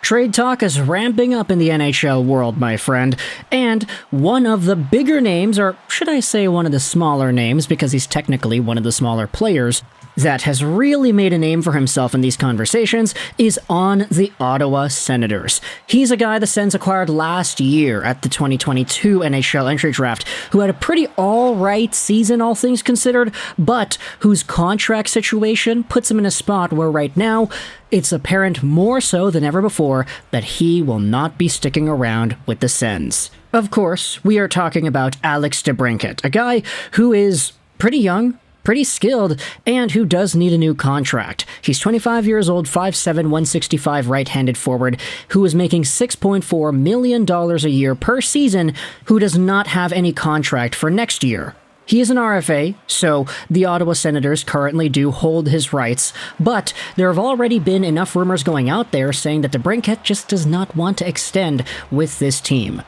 Trade talk is ramping up in the NHL world, my friend, and one of the bigger names, or should I say one of the smaller names, because he's technically one of the smaller players, that has really made a name for himself in these conversations is on the Ottawa Senators. He's a guy the Sens acquired last year at the 2022 NHL Entry Draft, who had a pretty alright season, all things considered, but whose contract situation puts him in a spot where right now, it's apparent more so than ever before that he will not be sticking around with the Sens. Of course, we are talking about Alex DeBrincat, a guy who is pretty young, pretty skilled, and who does need a new contract. He's 25 years old, 5'7", 165 right-handed forward, who is making $6.4 million a year per season, who does not have any contract for next year. He is an RFA, so the Ottawa Senators currently do hold his rights, but there have already been enough rumors going out there saying that DeBrincat just does not want to extend with this team.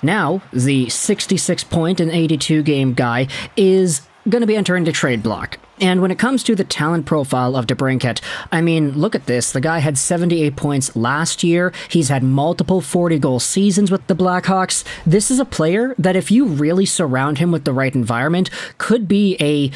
Now, the 66-point and 82-game guy is going to be entering the trade block. And when it comes to the talent profile of DeBrincat, I mean, look at this. The guy had 78 points last year. He's had multiple 40-goal seasons with the Blackhawks. This is a player that if you really surround him with the right environment, could be a,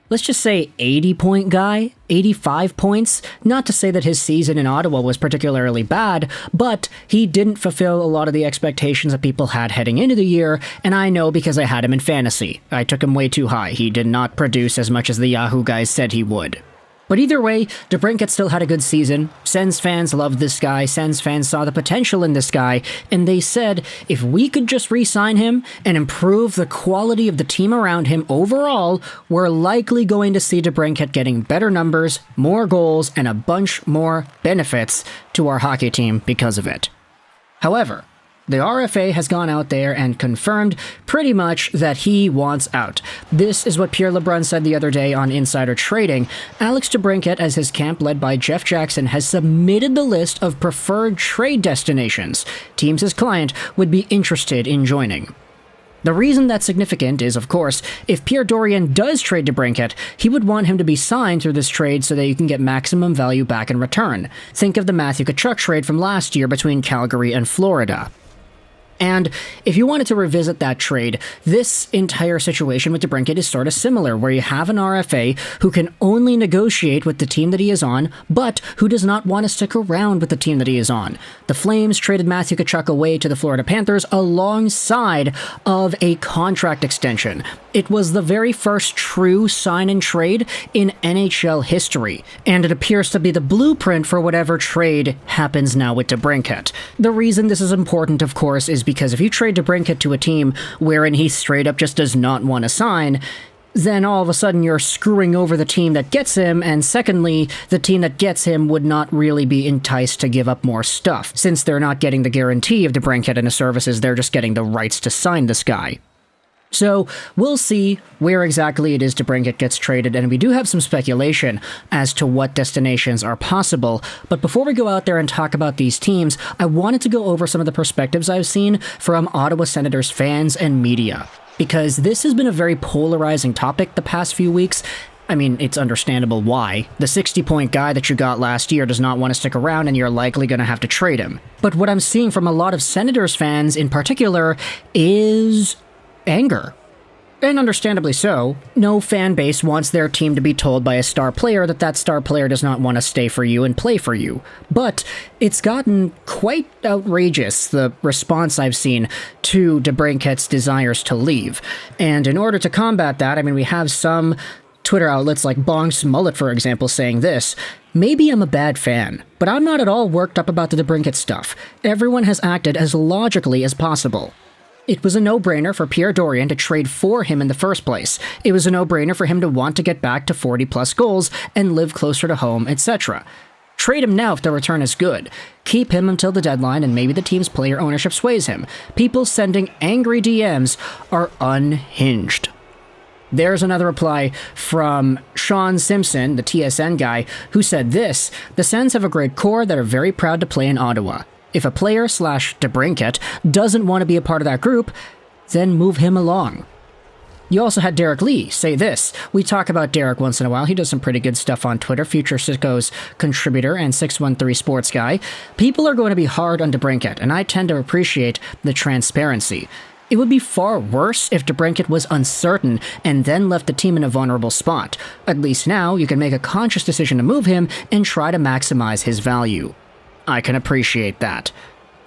let's just say, 80-point guy, 85 points. Not to say that his season in Ottawa was particularly bad, but he didn't fulfill a lot of the expectations that people had heading into the year, and I know because I had him in fantasy. I took him way too high. He did not produce as much as the Yahoo guys said he would. But either way, DeBrincat still had a good season. Sens fans loved this guy. Sens fans saw the potential in this guy, and they said, if we could just re-sign him and improve the quality of the team around him overall, we're likely going to see DeBrincat getting better numbers, more goals, and a bunch more benefits to our hockey team because of it. However, the RFA has gone out there and confirmed pretty much that he wants out. This is what Pierre LeBrun said the other day on Insider Trading. Alex DeBrincat, as his camp led by Jeff Jackson, has submitted the list of preferred trade destinations. Teams his client would be interested in joining. The reason that's significant is, of course, if Pierre Dorion does trade DeBrincat, he would want him to be signed through this trade so that you can get maximum value back in return. Think of the Mateychuk trade from last year between Calgary and Florida. And if you wanted to revisit that trade, this entire situation with DeBrincat is sort of similar, where you have an RFA who can only negotiate with the team that he is on, but who does not want to stick around with the team that he is on. The Flames traded Mateychuk away to the Florida Panthers alongside of a contract extension. It was the very first true sign-and-trade in NHL history, and it appears to be the blueprint for whatever trade happens now with DeBrincat. The reason this is important, of course, is because if you trade DeBrincat to a team wherein he straight up just does not want to sign, then all of a sudden you're screwing over the team that gets him, and secondly, the team that gets him would not really be enticed to give up more stuff, since they're not getting the guarantee of DeBrincat and his services, they're just getting the rights to sign this guy. So, we'll see where exactly it is DeBrincat gets traded, and we do have some speculation as to what destinations are possible. But before we go out there and talk about these teams, I wanted to go over some of the perspectives I've seen from Ottawa Senators fans and media, because this has been a very polarizing topic the past few weeks. I mean, it's understandable why. The 60-point guy that you got last year does not want to stick around, and you're likely going to have to trade him. But what I'm seeing from a lot of Senators fans in particular is anger. And understandably so. No fan base wants their team to be told by a star player that that star player does not want to stay for you and play for you. But it's gotten quite outrageous, the response I've seen to DeBrincat's desires to leave. And in order to combat that, I mean, we have some Twitter outlets like Bong's Mullet, for example, saying this: maybe I'm a bad fan, but I'm not at all worked up about the DeBrincat stuff. Everyone has acted as logically as possible. It was a no-brainer for Pierre Dorion to trade for him in the first place. It was a no-brainer for him to want to get back to 40-plus goals and live closer to home, etc. Trade him now if the return is good. Keep him until the deadline and maybe the team's player ownership sways him. People sending angry DMs are unhinged. There's another reply from Sean Simpson, the TSN guy, who said this: the Sens have a great core that are very proud to play in Ottawa. If a player / DeBrincat doesn't want to be a part of that group, then move him along. You also had Derek Lee say this. We talk about Derek once in a while. He does some pretty good stuff on Twitter. Future Sicko's contributor and 613 sports guy. People are going to be hard on DeBrincat, and I tend to appreciate the transparency. It would be far worse if DeBrincat was uncertain and then left the team in a vulnerable spot. At least now, you can make a conscious decision to move him and try to maximize his value. I can appreciate that.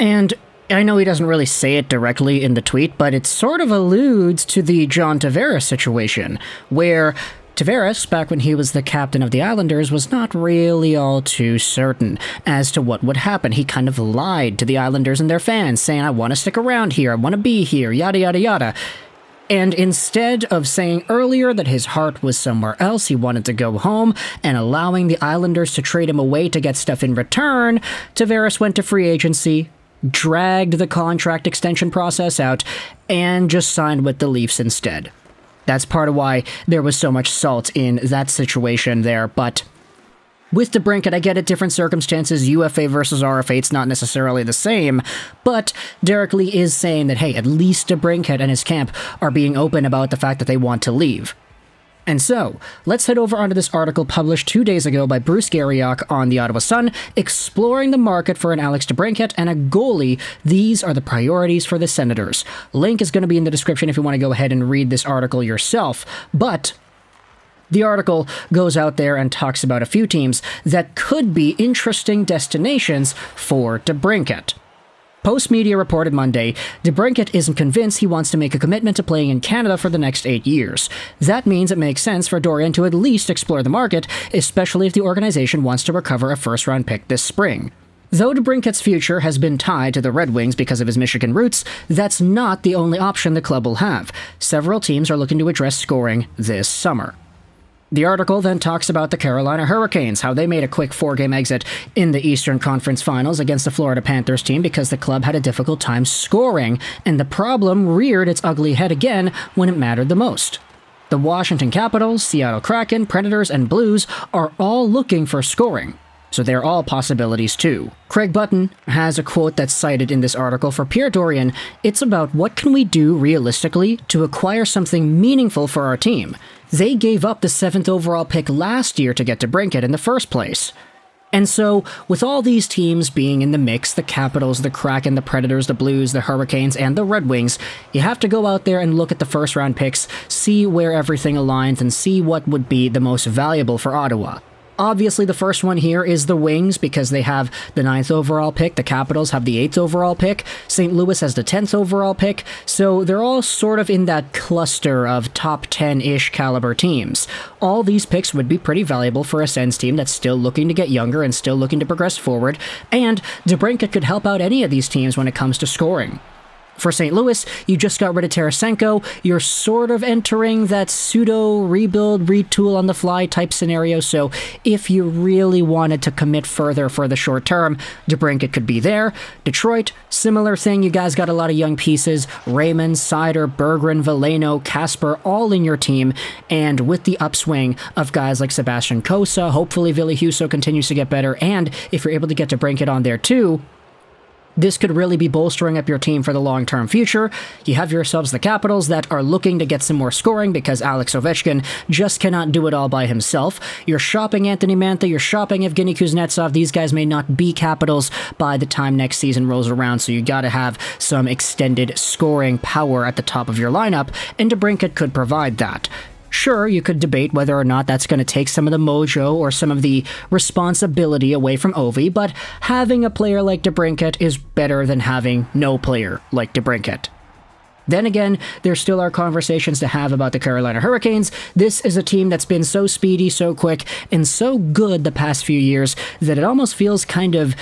And I know he doesn't really say it directly in the tweet, but it sort of alludes to the John Tavares situation, where Tavares, back when he was the captain of the Islanders, was not really all too certain as to what would happen. He kind of lied to the Islanders and their fans, saying, I want to stick around here, I want to be here, yada yada yada. And instead of saying earlier that his heart was somewhere else, he wanted to go home, and allowing the Islanders to trade him away to get stuff in return, Tavares went to free agency, dragged the contract extension process out, and just signed with the Leafs instead. That's part of why there was so much salt in that situation there, but with DeBrincat, I get it, different circumstances, UFA versus RFA, it's not necessarily the same, but Derek Lee is saying that, hey, at least DeBrincat and his camp are being open about the fact that they want to leave. And so, let's head over onto this article published 2 days ago by Bruce Garriock on the Ottawa Sun, exploring the market for an Alex DeBrincat and a goalie. These are the priorities for the Senators. Link is going to be in the description if you want to go ahead and read this article yourself, but the article goes out there and talks about a few teams that could be interesting destinations for DeBrincat. Post Media reported Monday, DeBrincat isn't convinced he wants to make a commitment to playing in Canada for the next 8 years. That means it makes sense for Dorian to at least explore the market, especially if the organization wants to recover a first-round pick this spring. Though DeBrincat's future has been tied to the Red Wings because of his Michigan roots, that's not the only option the club will have. Several teams are looking to address scoring this summer. The article then talks about the Carolina Hurricanes, how they made a quick 4-game exit in the Eastern Conference Finals against the Florida Panthers team because the club had a difficult time scoring, and the problem reared its ugly head again when it mattered the most. The Washington Capitals, Seattle Kraken, Predators, and Blues are all looking for scoring, so they're all possibilities too. Craig Button has a quote that's cited in this article for Pierre Dorian. It's about what can we do realistically to acquire something meaningful for our team. They gave up the 7th overall pick last year to get DeBrincat in the first place. And so, with all these teams being in the mix, the Capitals, the Kraken, the Predators, the Blues, the Hurricanes, and the Red Wings, you have to go out there and look at the first-round picks, see where everything aligns, and see what would be the most valuable for Ottawa. Obviously, the first one here is the Wings, because they have the 9th overall pick, the Capitals have the 8th overall pick, St. Louis has the 10th overall pick, so they're all sort of in that cluster of top 10-ish caliber teams. All these picks would be pretty valuable for a Sens team that's still looking to get younger and still looking to progress forward, and DeBrincat could help out any of these teams when it comes to scoring. For St. Louis, you just got rid of Tarasenko. You're sort of entering that pseudo-rebuild, retool on the fly type scenario, so if you really wanted to commit further for the short term, DeBrincat could be there. Detroit, similar thing. You guys got a lot of young pieces. Raymond, Seider, Berggren, Veleno, Kasper, all in your team, and with the upswing of guys like Sebastian Cossa, hopefully Ville Husso continues to get better, and if you're able to get DeBrincat on there too, this could really be bolstering up your team for the long-term future. You have yourselves the Capitals that are looking to get some more scoring because Alex Ovechkin just cannot do it all by himself. You're shopping Anthony Mantha, you're shopping Evgeny Kuznetsov. These guys may not be Capitals by the time next season rolls around, so you gotta have some extended scoring power at the top of your lineup, and DeBrincat could provide that. Sure, you could debate whether or not that's going to take some of the mojo or some of the responsibility away from Ovi, but having a player like DeBrincat is better than having no player like DeBrincat. Then again, there still are conversations to have about the Carolina Hurricanes. This is a team that's been so speedy, so quick, and so good the past few years that it almost feels kind of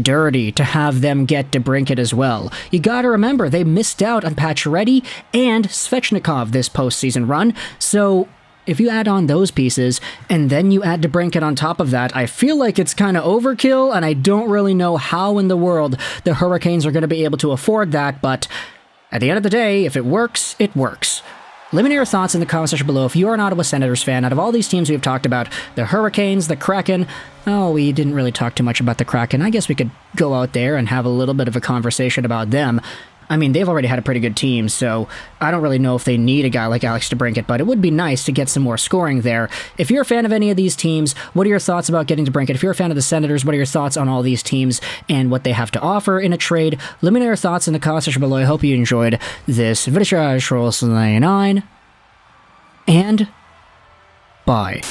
dirty to have them get DeBrincat as well. You gotta remember, they missed out on Pacioretty and Svechnikov this postseason run, so if you add on those pieces, and then you add DeBrincat on top of that, I feel like it's kind of overkill, and I don't really know how in the world the Hurricanes are going to be able to afford that, but at the end of the day, if it works, it works. Let me know your thoughts in the comment section below. If you're an Ottawa Senators fan, out of all these teams we've talked about, the Hurricanes, the Kraken, oh, we didn't really talk too much about the Kraken. I guess we could go out there and have a little bit of a conversation about them. I mean, they've already had a pretty good team, so I don't really know if they need a guy like Alex DeBrincat, but it would be nice to get some more scoring there. If you're a fan of any of these teams, what are your thoughts about getting DeBrincat? If you're a fan of the Senators, what are your thoughts on all these teams and what they have to offer in a trade? Let me know your thoughts in the comment section below. I hope you enjoyed this video. And bye.